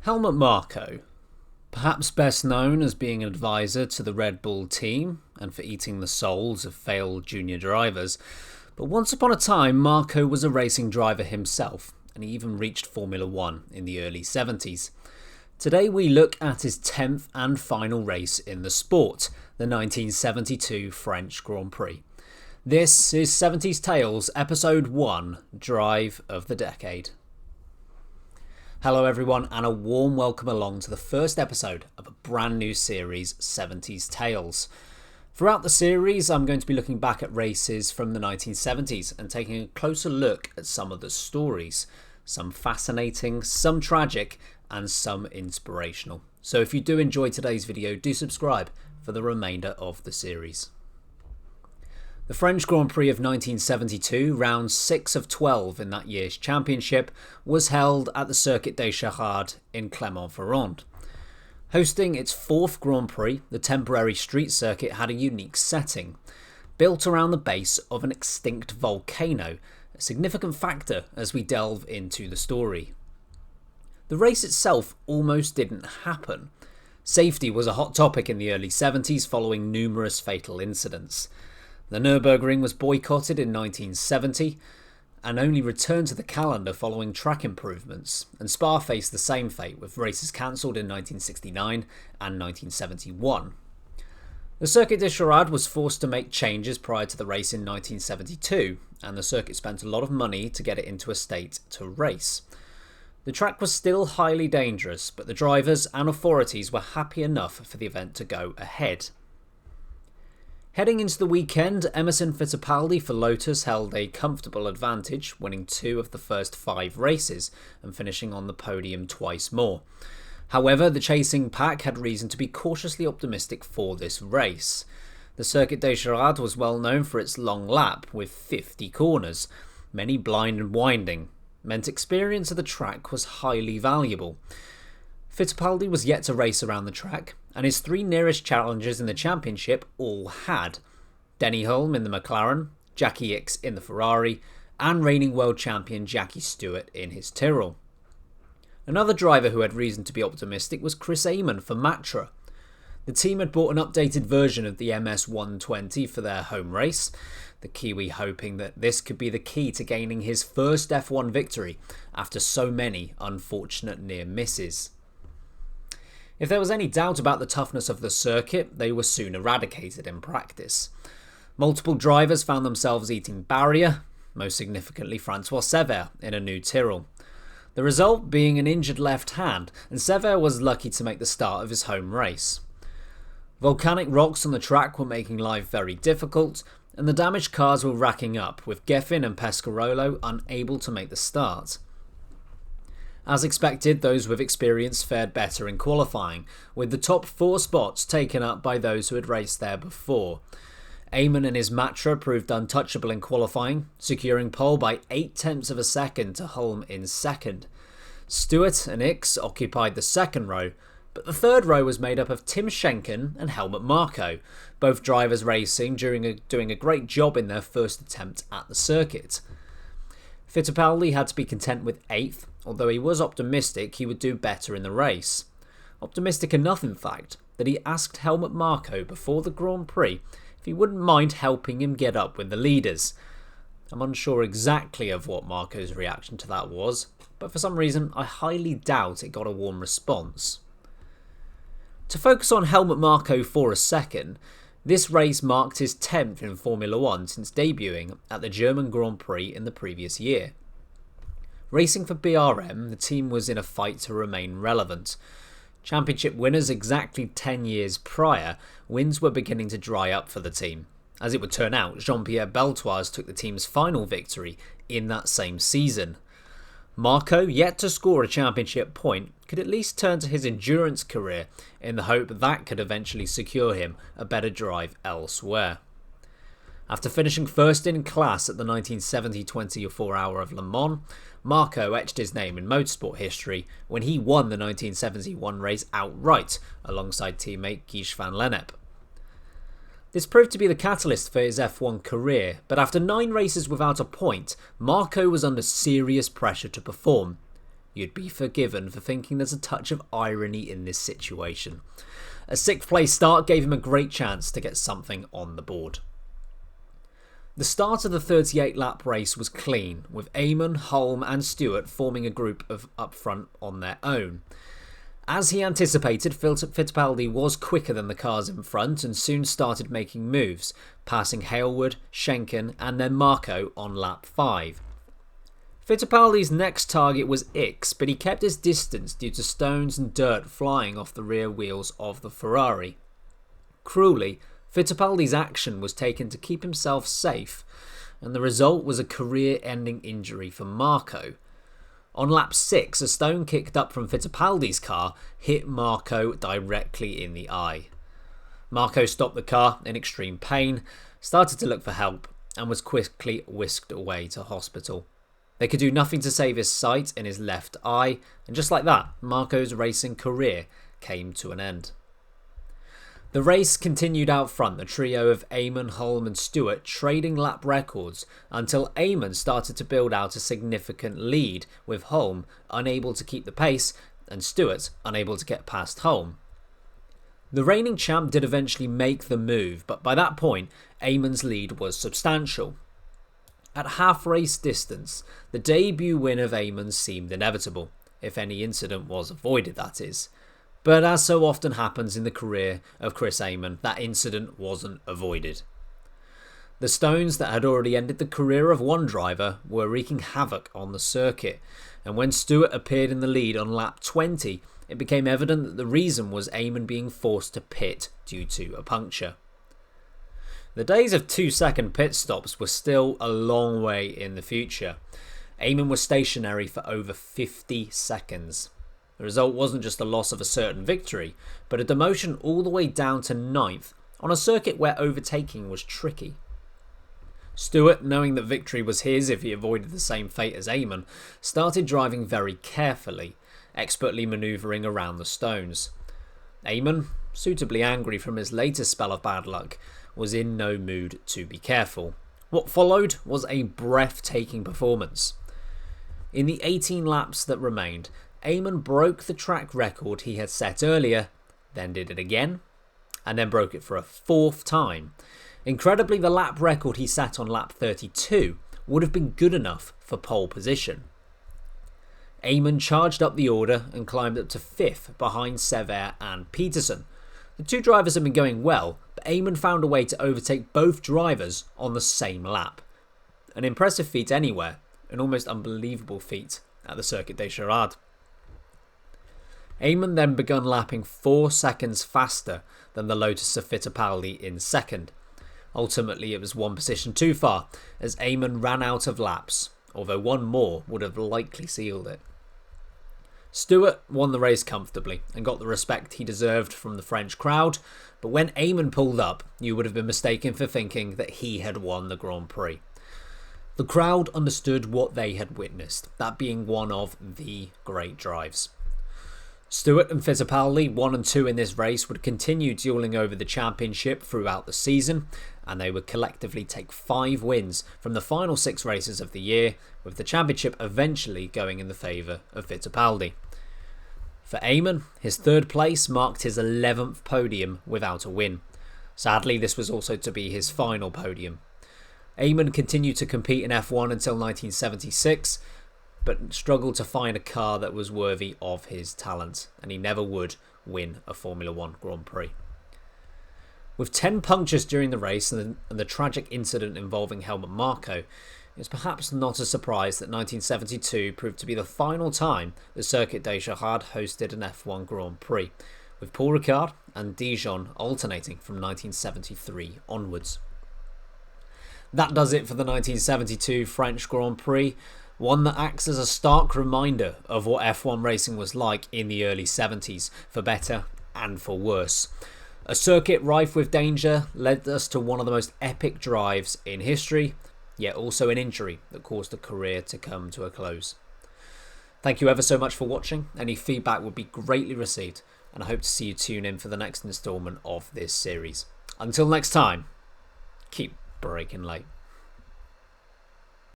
Helmut Marko, perhaps best known as being an advisor to the Red Bull team and for eating the souls of failed junior drivers, but once upon a time Marko was a racing driver himself, and he even reached Formula 1 in the early 70s. Today we look at his 10th and final race in the sport, the 1972 French Grand Prix. This is 70s Tales, Episode 1, Drive of the Decade. Hello everyone, and a warm welcome along to the first episode of a brand new series, 70s Tales. Throughout the series, I'm going to be looking back at races from the 1970s and taking a closer look at some of the stories. Some fascinating, some tragic, and some inspirational. So if you do enjoy today's video, do subscribe for the remainder of the series. The French Grand Prix of 1972, round 6 of 12 in that year's championship, was held at the Circuit des Charades in Clermont-Ferrand. Hosting its 4th Grand Prix, the temporary street circuit had a unique setting, built around the base of an extinct volcano, a significant factor as we delve into the story. The race itself almost didn't happen. Safety was a hot topic in the early 70s following numerous fatal incidents. The Nürburgring was boycotted in 1970 and only returned to the calendar following track improvements, and Spa faced the same fate with races cancelled in 1969 and 1971. The Circuit des Charades was forced to make changes prior to the race in 1972, and the circuit spent a lot of money to get it into a state to race. The track was still highly dangerous, but the drivers and authorities were happy enough for the event to go ahead. Heading into the weekend, Emerson Fittipaldi for Lotus held a comfortable advantage, winning 2 of the first 5 races and finishing on the podium twice more. However, the chasing pack had reason to be cautiously optimistic for this race. The Circuit des Charades was well known for its long lap, with 50 corners, many blind and winding, meant experience of the track was highly valuable. Fittipaldi was yet to race around the track, and his 3 nearest challengers in the championship all had. Denny Hulme in the McLaren, Jackie Ickx in the Ferrari, and reigning world champion Jackie Stewart in his Tyrrell. Another driver who had reason to be optimistic was Chris Amon for Matra. The team had bought an updated version of the MS120 for their home race, the Kiwi hoping that this could be the key to gaining his first F1 victory after so many unfortunate near misses. If there was any doubt about the toughness of the circuit, they were soon eradicated in practice. Multiple drivers found themselves eating barrier, most significantly Francois Sever in a new Tyrrell. The result being an injured left hand, and Sever was lucky to make the start of his home race. Volcanic rocks on the track were making life very difficult, and the damaged cars were racking up, with Geffen and Pescarolo unable to make the start. As expected, those with experience fared better in qualifying, with the top 4 spots taken up by those who had raced there before. Amon and his Matra proved untouchable in qualifying, securing pole by 0.8 of a second to Hulme in second. Stewart and Ickx occupied the second row, but the third row was made up of Tim Schenken and Helmut Marko, both drivers racing doing a great job in their first attempt at the circuit. Fittipaldi had to be content with 8th, although he was optimistic he would do better in the race. Optimistic enough, in fact, that he asked Helmut Marko before the Grand Prix if he wouldn't mind helping him get up with the leaders. I'm unsure exactly of what Marko's reaction to that was, but for some reason I highly doubt it got a warm response. To focus on Helmut Marko for a second, this race marked his 10th in Formula 1 since debuting at the German Grand Prix in the previous year. Racing for BRM, the team was in a fight to remain relevant. Championship winners exactly 10 years prior, wins were beginning to dry up for the team. As it would turn out, Jean-Pierre Beltoise took the team's final victory in that same season. Marko, yet to score a championship point, could at least turn to his endurance career in the hope that could eventually secure him a better drive elsewhere. After finishing first in class at the 1970 24 Hour of Le Mans, Marko etched his name in motorsport history when he won the 1971 race outright alongside teammate Guy van Lennep. This proved to be the catalyst for his F1 career, but after 9 races without a point, Marko was under serious pressure to perform. you'd be forgiven for thinking there's a touch of irony in this situation. A 6th place start gave him a great chance to get something on the board. The start of the 38-lap race was clean, with Amon, Hulme and Stewart forming a group of up front on their own. As he anticipated, Fittipaldi was quicker than the cars in front and soon started making moves, passing Hailwood, Schenken and then Marko on lap 5. Fittipaldi's next target was Ickx, but he kept his distance due to stones and dirt flying off the rear wheels of the Ferrari. Cruelly, Fittipaldi's action was taken to keep himself safe, and the result was a career-ending injury for Marko. On lap 6, a stone kicked up from Fittipaldi's car hit Marko directly in the eye. Marko stopped the car in extreme pain, started to look for help, and was quickly whisked away to hospital. They could do nothing to save his sight in his left eye, and just like that, Marko's racing career came to an end. The race continued out front, the trio of Amon, Hulme and Stewart trading lap records until Amon started to build out a significant lead, with Hulme unable to keep the pace and Stewart unable to get past Hulme. The reigning champ did eventually make the move, but by that point Amon's lead was substantial. At half race distance, the debut win of Amon seemed inevitable, if any incident was avoided, that is. But as so often happens in the career of Chris Amon, that incident wasn't avoided. The stones that had already ended the career of one driver were wreaking havoc on the circuit, and when Stewart appeared in the lead on lap 20, it became evident that the reason was Amon being forced to pit due to a puncture. The days of 2-second pit stops were still a long way in the future. Amon was stationary for over 50 seconds. The result wasn't just the loss of a certain victory, but a demotion all the way down to 9th on a circuit where overtaking was tricky. Stewart, knowing that victory was his if he avoided the same fate as Amon, started driving very carefully, expertly manoeuvring around the stones. Amon, suitably angry from his latest spell of bad luck, was in no mood to be careful. What followed was a breathtaking performance. In the 18 laps that remained, Amon broke the track record he had set earlier, then did it again, and then broke it for a 4th time. Incredibly, the lap record he set on lap 32 would have been good enough for pole position. Amon charged up the order and climbed up to 5th behind Sever and Peterson. The two drivers had been going well, but Amon found a way to overtake both drivers on the same lap. An impressive feat anywhere, an almost unbelievable feat at the Circuit des Charades. Amon then begun lapping 4 seconds faster than the Lotus of Fittipaldi in second. Ultimately, it was one position too far, as Amon ran out of laps, although one more would have likely sealed it. Stewart won the race comfortably and got the respect he deserved from the French crowd, but when Amon pulled up, you would have been mistaken for thinking that he had won the Grand Prix. The crowd understood what they had witnessed, that being one of the great drives. Stewart and Fittipaldi, 1 and 2 in this race, would continue duelling over the championship throughout the season, and they would collectively take 5 wins from the final 6 races of the year, with the championship eventually going in the favour of Fittipaldi. For Amon, his 3rd place marked his 11th podium without a win. Sadly, this was also to be his final podium. Amon continued to compete in F1 until 1976, but struggled to find a car that was worthy of his talent, and he never would win a Formula 1 Grand Prix. With 10 punctures during the race and the tragic incident involving Helmut Marko, it's perhaps not a surprise that 1972 proved to be the final time the Circuit des Charades hosted an F1 Grand Prix, with Paul Ricard and Dijon alternating from 1973 onwards. That does it for the 1972 French Grand Prix, one that acts as a stark reminder of what F1 racing was like in the early 70s, for better and for worse. A circuit rife with danger led us to one of the most epic drives in history, yet also an injury that caused a career to come to a close. Thank you ever so much for watching. Any feedback would be greatly received, and I hope to see you tune in for the next instalment of this series. Until next time, keep breaking late.